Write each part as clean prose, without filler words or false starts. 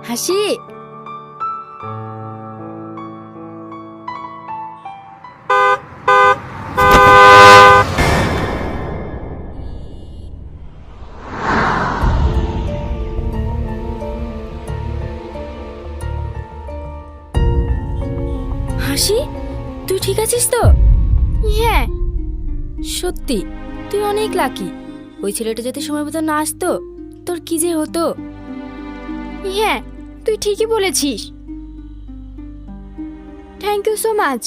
হাসি, হাসি, তুই ঠিক আছিস তো? হ্যাঁ, সত্যি তুই অনেক লাকি। ওই ছেলেটা যদি সময় মতো না আসতো, তোর কি যে হতো। হ্যাঁ, তুই ঠিকই বলেছিস। Thank you so much.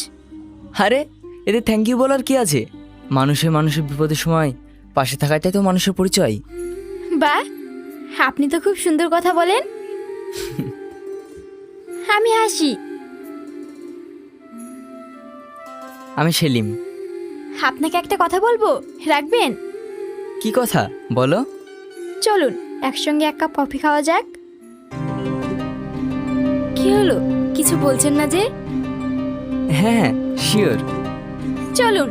আরে এতে থ্যাংক ইউ বলার কি আছে? মানুষের বিপদের সময় পাশে থাকাটাই তো মানুষের পরিচয়। বাহ, আপনি তো খুব সুন্দর কথা বলেন। আমি হাসি। আমি সেলিম। আপনাকে একটা কথা বলবো, রাখবেন? কি কথা বলো? চলুন একসঙ্গে এক কাপ কফি খাওয়া যাক। কি হলো, কিছু বলছেন না যে? হ্যাঁ, শিওর। চলুন।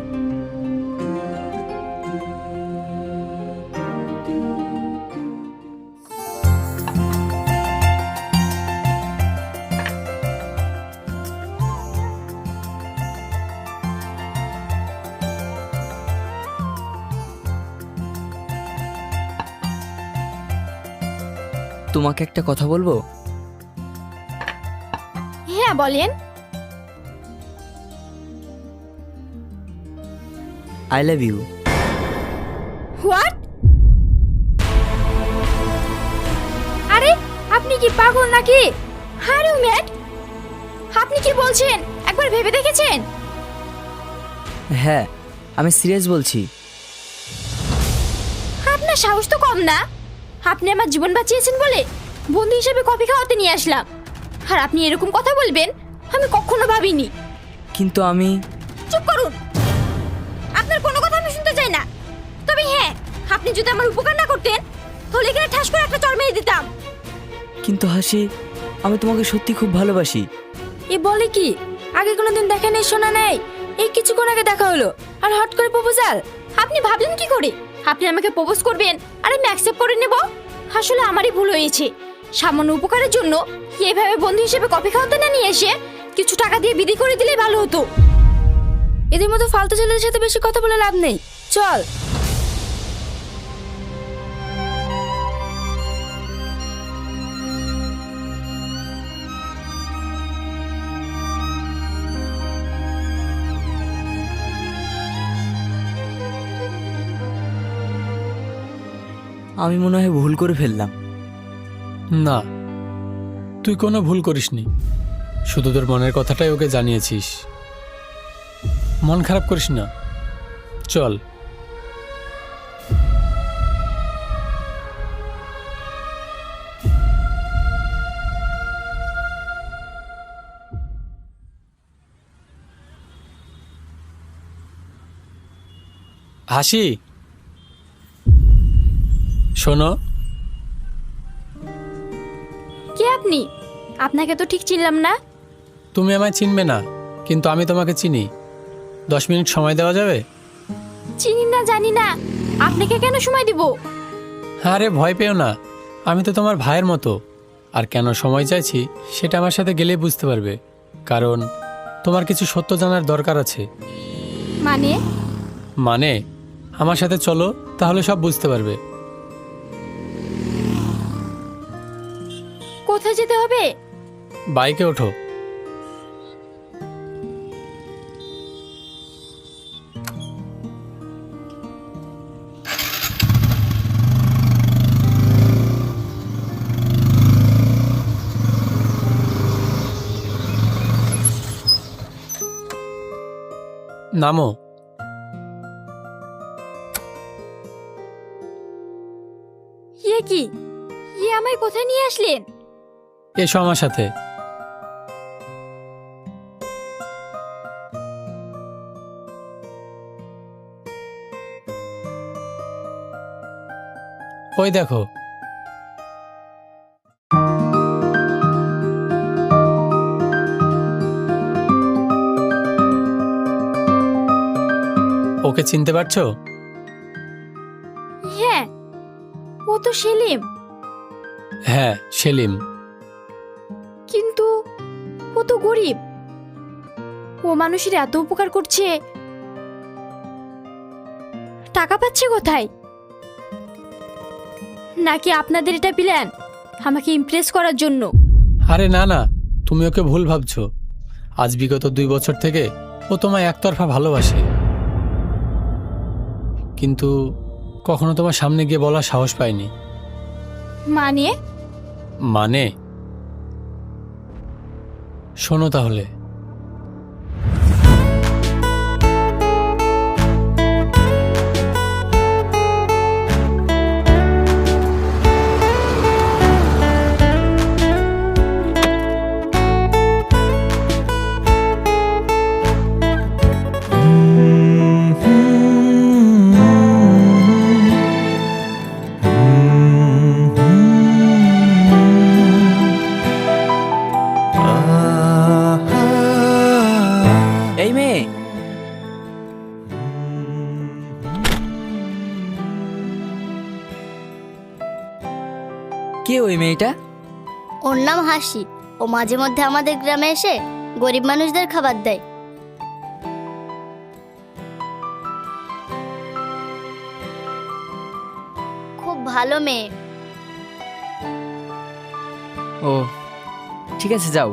তোমাকে একটা কথা বলবো। হ্যাঁ বলেন। I love you. হোয়াট? আরে আপনি কি পাগল নাকি? Are you mad? আপনি কি বলছেন একবার ভেবে দেখেছেন? হ্যাঁ, আমি সিরিয়াস বলছি। আপনার সাহস তো কম না। আপনি আমার জীবন বাঁচিয়েছেন বলে বন্ধু হিসেবে কফি খাওয়াতে নিয়ে আসলাম, আর আপনি এরকম কথা বলবেন আমি কখনো ভাবিনি। কিন্তু আমি... চুপ করুন, আপনার কোনো কথা আমি শুনতে চাই না। তবে হ্যাঁ, আপনি যদি আমার উপকার না করতেন তাহলে এখানে ঠাস করে একটা চড় মেরে দিতাম। কিন্তু হাসি, আমি তোমাকে সত্যি খুব ভালোবাসি। এ বলে কি? আগে কোনোদিন দেখা নেই, শোনা নেই, এই কিছুক্ষণ আগে দেখা হলো আর হট করে প্রপোজাল। আপনি ভাবলেন কি করে আপনি আমাকে প্রপোজ করবেন আর আমি অ্যাকসেপ্ট করে নেব? আসলে আমারই ভুল হয়েছে। সামান্য উপকারের জন্য এভাবে বন্ধু হিসেবে কফি খাওয়াতে না নিয়ে এসে কিছু টাকা দিয়ে বিদি করে দিলেই ভালো হতো। এদের মতো ফালতু ছেলেদের সাথে বেশি কথা বলে লাভ নেই, চল। আমি মনে হয় ভুল করে ফেললাম। না, তুই কোনো ভুল করিসনি। শুধু তোর মনের কথাটাই ওকে জানিয়েছিস। মন খারাপ করিস না, চল। হাসি, শোনো। কে আপনি? আপনাকে তো ঠিক চিনলাম না। তুমি আমায় চিনবে না, কিন্তু আমি তোমাকে চিনি। 10 মিনিট সময় দেওয়া যাবে? চিনি না, জানি না, আপনাকে কেন সময় দিব? আরে ভয় পেও না, আমি তো তোমার ভাইয়ের মতো। আর কেন সময় চাইছি সেটা আমার সাথে গেলেই বুঝতে পারবে। কারণ তোমার কিছু সত্য জানার দরকার আছে। মানে? মানে আমার সাথে চলো, তাহলে সব বুঝতে পারবে। কোথায় যেতে হবে? বাইকে ওঠো। নামো। ইয়ে কি? ইয়ে আমায় কোথায় নিয়ে আসলেন? এসো আমার সাথে। ওই দেখো। ওকে চিনতে পারছো? হ্যাঁ, ও তো সেলিম। হ্যাঁ, সেলিম। তো গরিব, ও মানুষের এত উপকার করছে, টাকা পাচ্ছে কোথায়? নাকি আপনাদের এটা প্ল্যান আমাকে ইমপ্রেস করার জন্য? আরে না না, তুমি ওকে ভুল ভাবছো। আজ বিগত 2 বছর থেকে ও তোমায় একতরফা ভালোবাসে, কিন্তু কখনো তোমার সামনে গিয়ে বলার সাহস পায়নি। মানে শোনো তাহলে। এই মেয়ে, কে ওই মেয়েটা? ওর নাম হাসি। ও মাঝে মধ্যে আমাদের গ্রামে এসে গরিব মানুষদের খাবার দেয়। খুব ভালো মেয়ে। ও ঠিক আছে, যাও।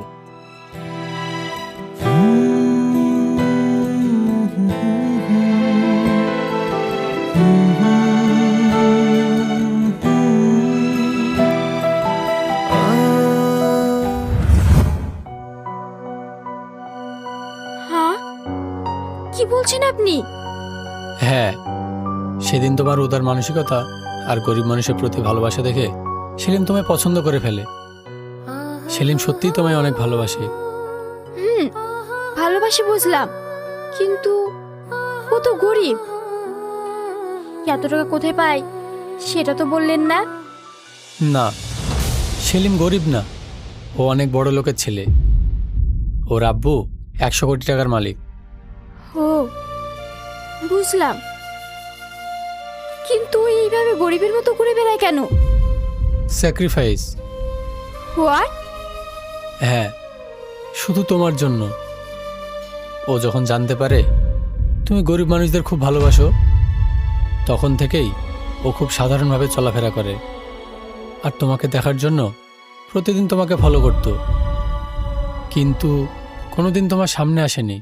হ্যাঁ, কি বলছেন আপনি? হ্যাঁ, সেদিন তোমার উদার মানসিকতা আর গরিব মানুষের প্রতি ভালোবাসা দেখে সেলিম তোমায় পছন্দ করে ফেলে। সেলিম সত্যিই তোমায় অনেক ভালোবাসে। ভালোবাসি বুঝলাম, কিন্তু ও তো গরিব, এত টাকা কোথায় পায় সেটা তো বললেন না। না, সেলিম গরিব না, ও অনেক বড় লোকের ছেলে। ওর আব্বু 100 কোটি টাকার মালিক। ও বুঝলাম, কিন্তু ও এইভাবে গরিবের মতো ঘুরে বেড়ায় কেন? স্যাক্রিফাইস। হোয়াট? হ্যাঁ, শুধু তোমার জন্য। ও যখন জানতে পারে তুমি গরিব মানুষদের খুব ভালোবাসো, তখন থেকেই ও খুব সাধারণভাবে চলাফেরা করে, আর তোমাকে দেখার জন্য প্রতিদিন তোমাকে ফলো করত, কিন্তু কোনোদিন তোমার সামনে আসেনি।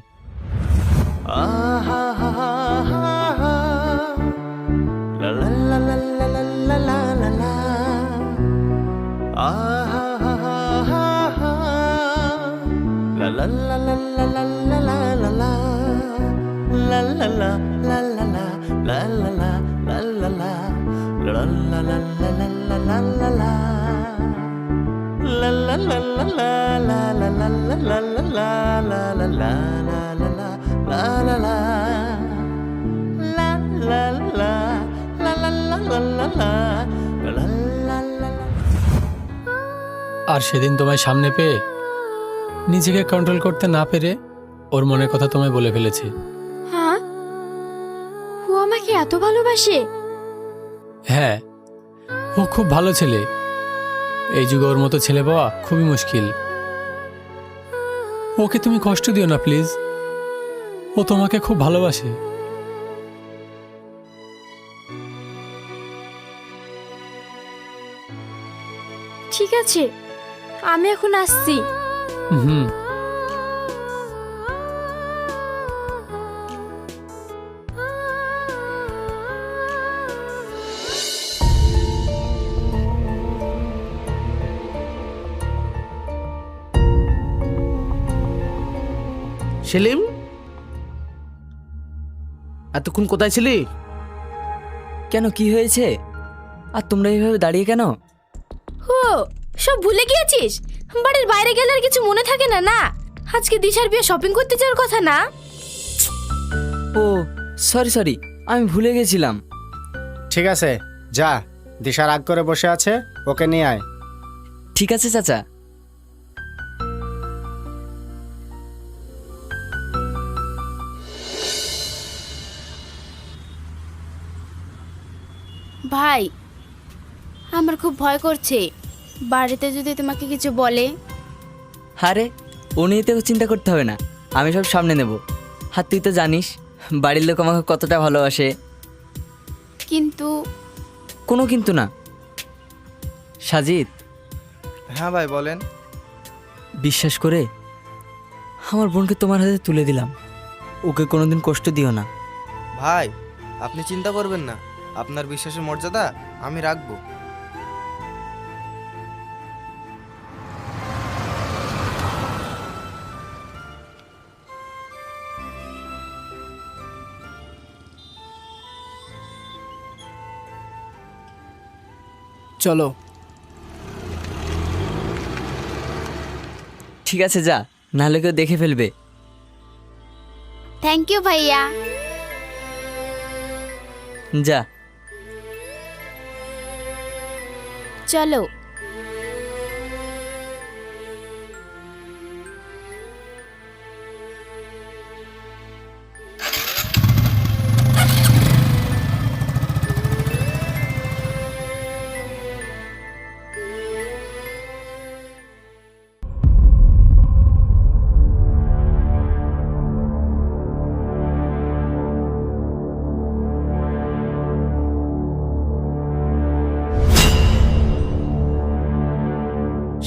আর সেদিন তোমায় সামনে পেয়ে নিজেকে কন্ট্রোল করতে না পেরে ওর মনের কথা তোমায় বলে ফেলেছে। হ্যাঁ, ও আমাকে এত ভালোবাসে? হ্যাঁ, ও খুব ভালো ছেলে। এই যুগে ওর মতো ছেলে পাওয়া খুবই মুশকিল। ওকে তুমি কষ্ট দিও না প্লিজ, ও তোমাকে খুব ভালোবাসে। ঠিক আছে, আমি এখন আসছি। হুম। সেলিম, এতক্ষণ কোথায় ছিলি? কেন, কি হয়েছে? আর তোমরা এইভাবে দাঁড়িয়ে কেন? ও সব ভুলে গিয়েছিস? বাড়ির বাইরে গেলে আর কিছু মনে থাকে না না? আজকে দিশার বিয়ে শপিং করতে যাওয়ার কথা না? ও সরি, আমি ভুলে গেছিলাম। ঠিক আছে, যা। দিশা রাগ করে বসে আছে, ওকে নিয়ে আয়। ঠিক আছে চাচা। ভাই, আমার খুব ভয় করছে, বাড়িতে যদি তোমাকে কিছু বলে। আরে ও নিয়ে তো চিন্তা করতে হবে না, আমি সব সামনে নেব। আর তুই তো জানিস বাড়ির লোক আমাকে কতটা ভালোবাসে। কিন্তু কোনো কিন্তু না। সাজিদ, হ্যাঁ ভাই বলেন। বিশ্বাস করে আমার বোনকে তোমার হাতে তুলে দিলাম, ওকে কোনোদিন কষ্ট দিও না। ভাই আপনি চিন্তা করবেন না, আপনার বিশ্বাসের মর্যাদা আমি রাখবো। চলো। ঠিক আছে যা, নাহলে কেউ দেখে ফেলবে। থ্যাংক ইউ ভাইয়া। যা। চলো।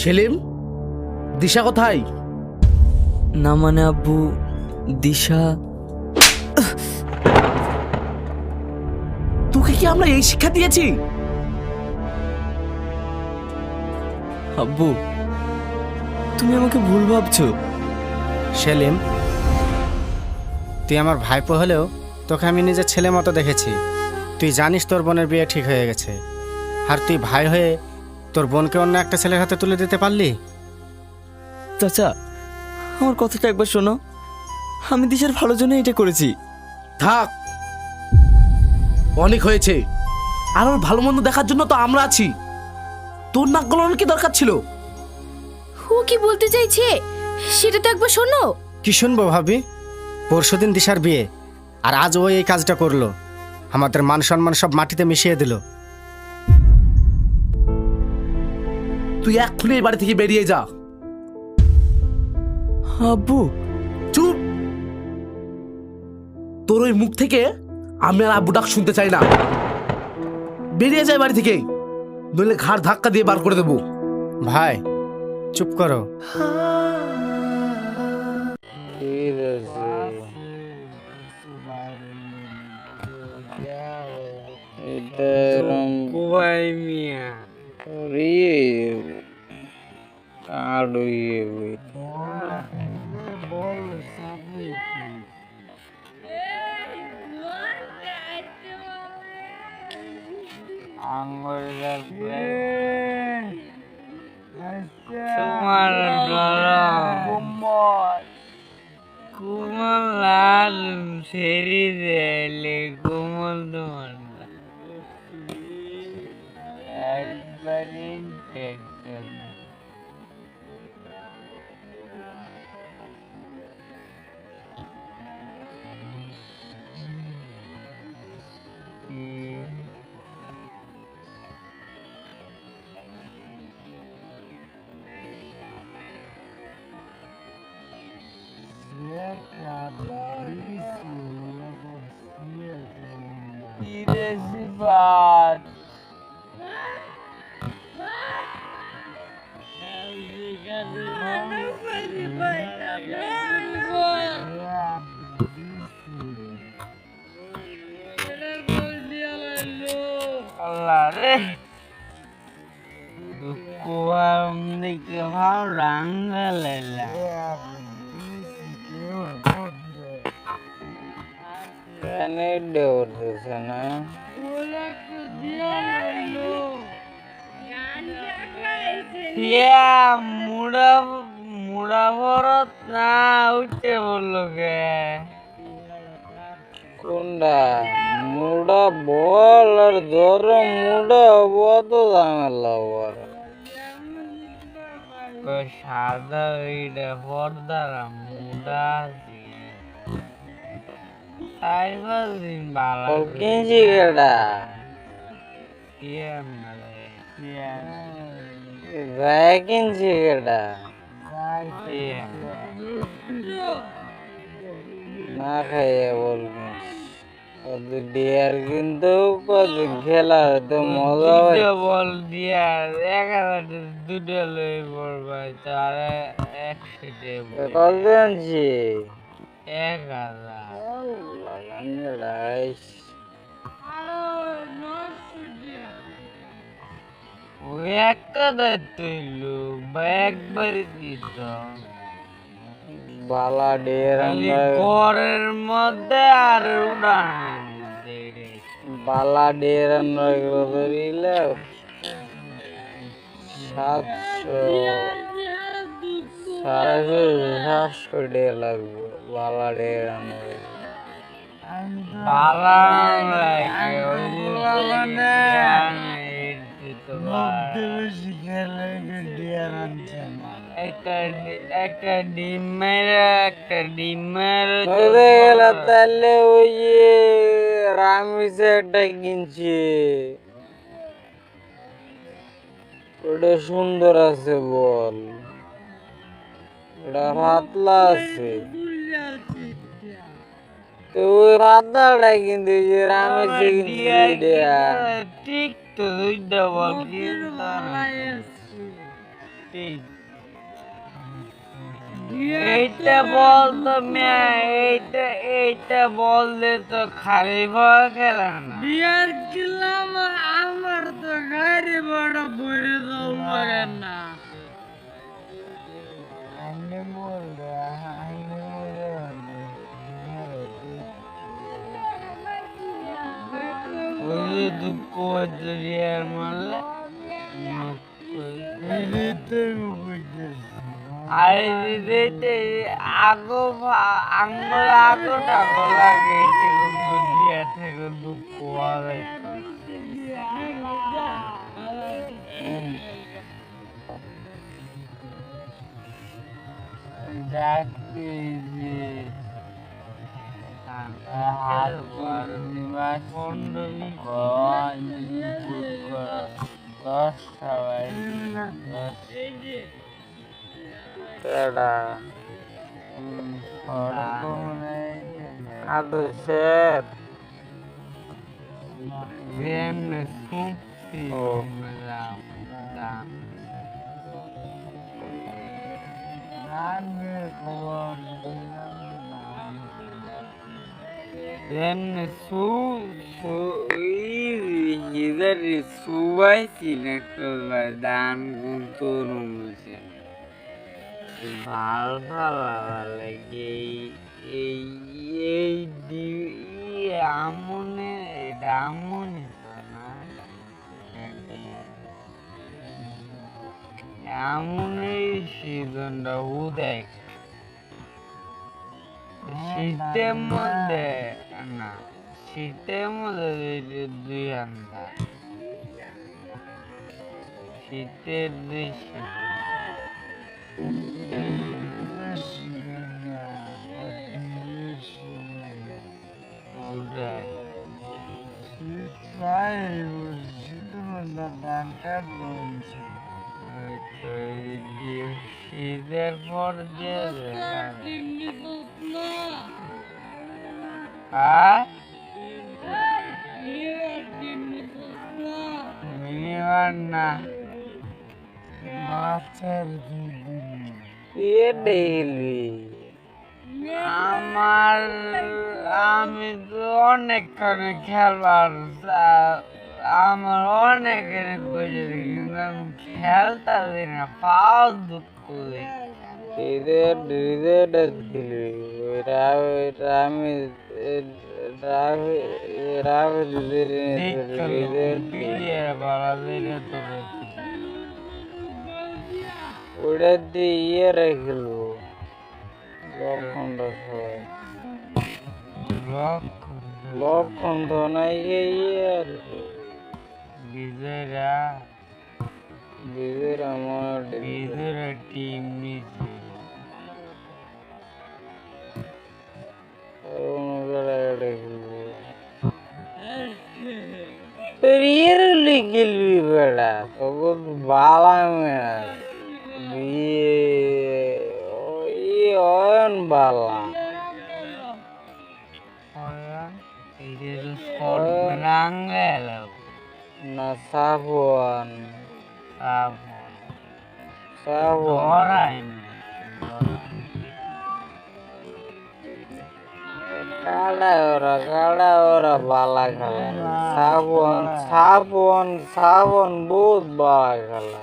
সেলিম, দিশা কোথায়? না মানে আব্বু, দিশা। তোকে কি আমরা এই শিক্ষা দিয়েছি? আব্বু, তুমি আমাকে ভুল ভাবছো। সেলিম, তুই আমার ভাইপো হলেও তোকে আমি নিজের ছেলে মতো দেখেছি। তুই জানিস তোর বোনের বিয়ে ঠিক হয়ে গেছে, আর তুই ভাই হয়ে তোর বোনকে অন্য একটা ছেলের হাতে তুলে দিতে পারলি? চাচা, আমার কথাটা একবার শোনো, আমি দিশার ভালোর জন্য এটা করেছি। থাক, অনেক হয়েছে। আর ওর ভালো মন্দ দেখার জন্য তো আমরা আছি। তোর নাক গলানোর কি দরকার ছিল? ও কি বলতে চাইছে সেটা তো একবার শোনো। কি শুনবো ভাবি? পরশুদিন দিশার বিয়ে, আর আজ ও এই কাজটা করলো। আমাদের মান সম্মান সব মাটিতে মিশিয়ে দিল। তুই এক্ষুনি এই বাড়ি থেকে বেরিয়ে যা। আব্বু, চুপ! তোর ওই মুখ থেকে আমি আর আব্বু ডাক শুনতে চাই না। বেরিয়ে যায় বাড়ি থেকে, নইলে ঘাড় ধাক্কা দিয়ে বার করে দেবো। ভাই চুপ করো। মুড়া ভরত না উঠে বললো কে কোনটা মুড়া বল আর ধর মুড়া বত ঝামেলা বড় সাদা ওইটা পর্দার মুড়া তাই দিন ভালো কিনছি কেটা কিনছি কেটা না খাইয়া বলবি কত ডিয়ার কিন্তু কত খেলা হতো মজা হয় বল ডিয়ার 1000 দুটো লই পড়বে তার 100 কত আনছি 1000 ওই একটা দায়িত্ব হইলো বা একবারই দিত বালা ডের ঘরের মধ্যে আর উড়ান বালা ডের ধরিলে 700 ডের লাগবে বালা ডের বালা একটা ডিমের তাহলে ওই যে রামিসে একটা কিনছি ওটা সুন্দর আছে বল ওটা পাতলা আছে তো ওই পাতলাটা কিন্তু যে রামিসে কিনছি ঠিক তো দুইটা বল ঠিক এইটা বল তো এইটা বললে তো খালি ভয় খেলা না বিয়ার খেলাম আমার তো গাড়ি বড় বইরে দাও না দুঃখ বিয়ার মারলে আরে দিতে আগোটা লাগে দিয়া থেকে দুঃখ হবে ডাকতে যে আদর্শের দান গুনতো ভাল ভালো লাগে এই এই আমনে এটা আমনে আমনে সিজনটা উদয় শীতের মধ্যে না শীতের মধ্যে দুই আন্দা শীতের দুই শীতের পর যে না মাছের ডেইলি আমি তো অনেকক্ষণ খেলবার আমার অনেক কিন্তু আমি খেলতে পারি না পাও দুঃখ করি আমি ওটা দিয়ে ইয়ে রেখেলবো লক্ষণ তো নাই বিজয়রা টিম নিচ্ছে খেলবি বেড়া তখন বালা অয়ন বালা অয়ন না সাবন সাবন কালা ওরা বালা খেলা সাবন সাবন সাবন বহুত বালা খেলা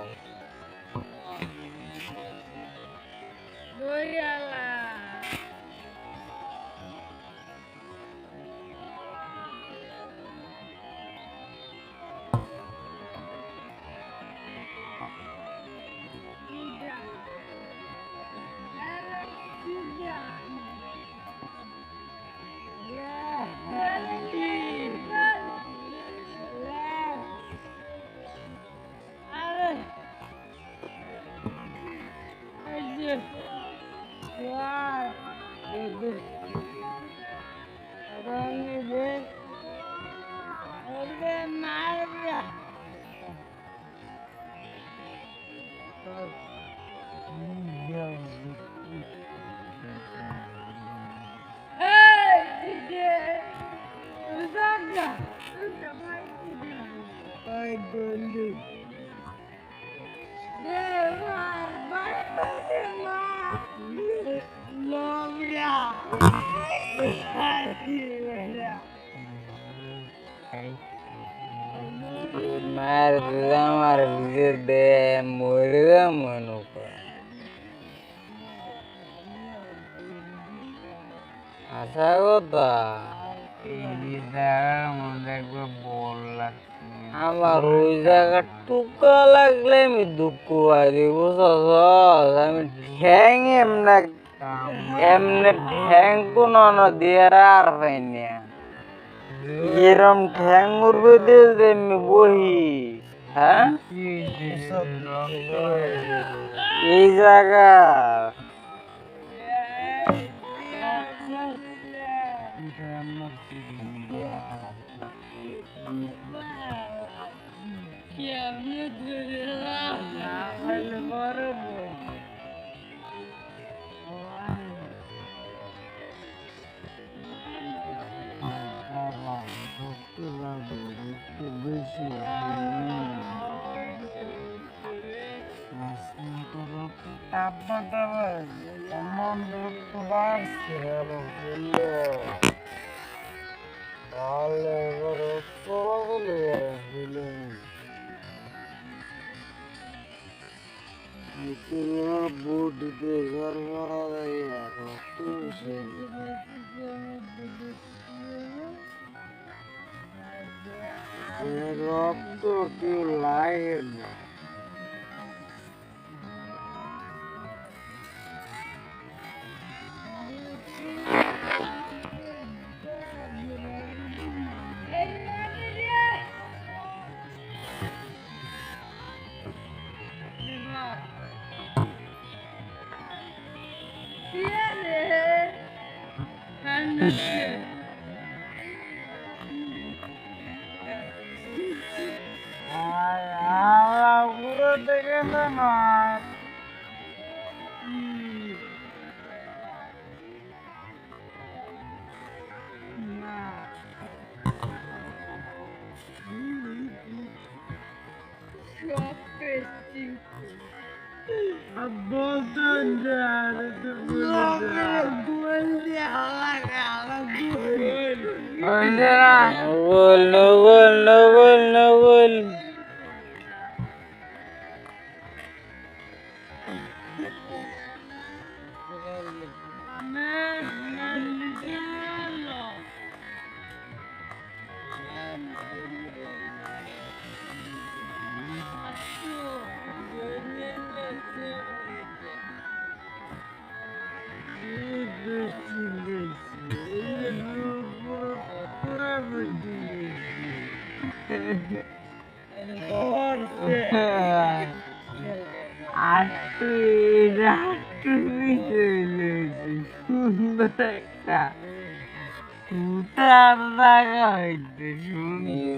আমার দে মরে মনে আশা কথা আমার ওই জায়গা টুকা লাগলে আমি দুঃখ পাই বুঝছ আমি ঠ্যাং এমনে এমনে ঠ্যাং কোনো দিয়ে আর পাইনি এরম ঠ্যাং উড়বে দিয়ে আমি বহি হ্যাঁ এই জায়গা রক্ত কেউ লাগে না সুন্দর একটা তুতার জায়গা হইতে সুন্দর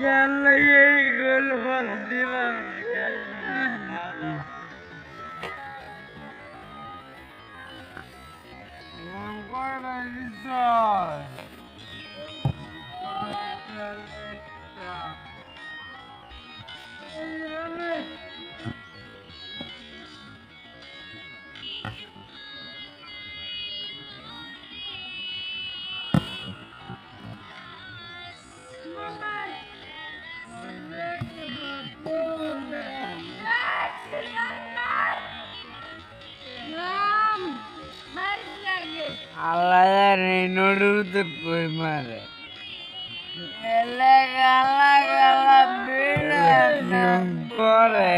কেন এই গোল ফল দিলাম আল্লাহ জানে নড়ু তো কই মারে এলে গালা গালা বিনা করে